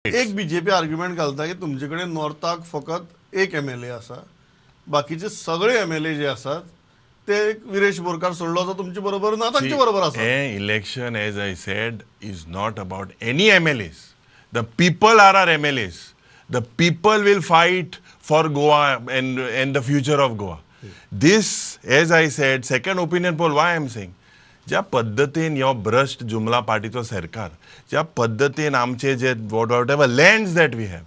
एक BJP argument घालता की तुमच्याकडे नॉर्थाक फकत एक MLA आसा, बाकीचे सगळे MLA जे असतात ते विरेश बोरकार सोडलो तर तुमचे बरोबर ना तांचे बरोबर आसा. A election, as I said, is not about any MLAs. The people are our MLAs. The people will fight for Goa and the future of Goa. This, as I said, second opinion poll, why I am saying, ज्या पद्धतीन ह्यो भ्रष्ट जुमला पार्टीचो सरकार, ज्या पद्धतीन आमचे जे whatever lands that we have,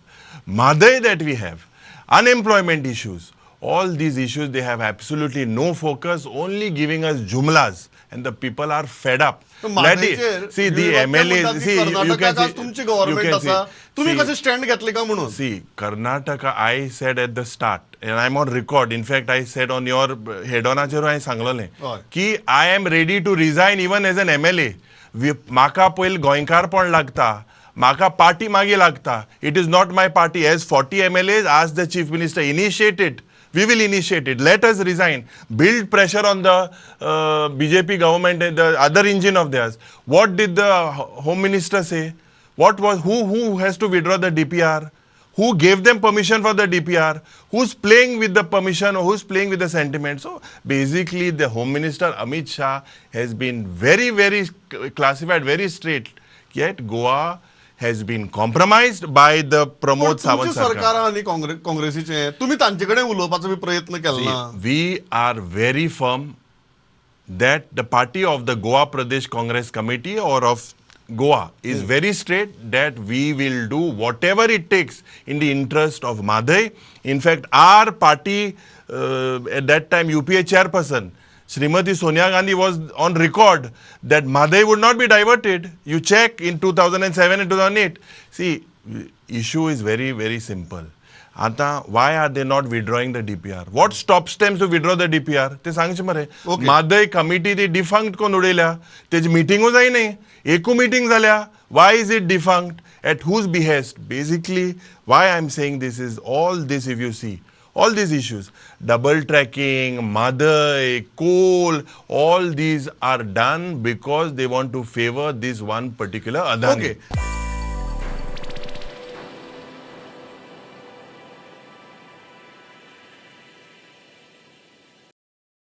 Mhadei that we have, unemployment issues, all these issues, they have absolutely no focus, only giving us jumlas, and the people are fed up. See, the MLAs, see, you can see, तुमची government आसा, तुम्ही कसे stand घेतले का म्हणून. See, Karnataka, I said at the start, and I'm on record. In fact, I said on your head-on I सांगलेलें की I am ready to resign even as an MLA. म्हाका पयलीं गोंयकारपण लागता, म्हाका पार्टी मागीर लागता. It is not my party. As 40 MLAs asked the Chief Minister, initiate it. We will initiate it. Let us resign. Build pressure on the BJP government and the other engine of theirs. What did the Home Minister say? What was who has to withdraw the DPR? Who gave them permission for the DPR? Who's playing with the permission or who's playing with the sentiment? So basically, the Home Minister Amit Shah has been very, very classified, very straight. Yet Goa has been compromised by the Pramod Sawant सरकार Sarkar. आणि काँग्रेसीचे तुम्ही तांचेकडे उलोवपाचो प्रयत्न केला ना. We are very firm that the party of the Goa Pradesh Congress Committee or of Goa is very straight that we will do whatever it takes in the interest of Madhai. In fact, our party at that time UPA chairperson Srimati Sonia Gandhi was on record that Madhai would not be diverted. You check in 2007 and 2008. See, issue is very, very simple. Ata, why are they not withdrawing the DPR? What stops them to withdraw the DPR? ते सांगचे मरे. Madhai committee ते defunct कोण उडयल्या. तेजी मिटिंगू जाय नाही. एकू meeting झाल्या. Why is it defunct? At whose behest? Basically, why I'm saying this is all this, if you see, all these issues, double tracking, Madhai, coal, all these are done because they want to favor this one particular Adani. Okay.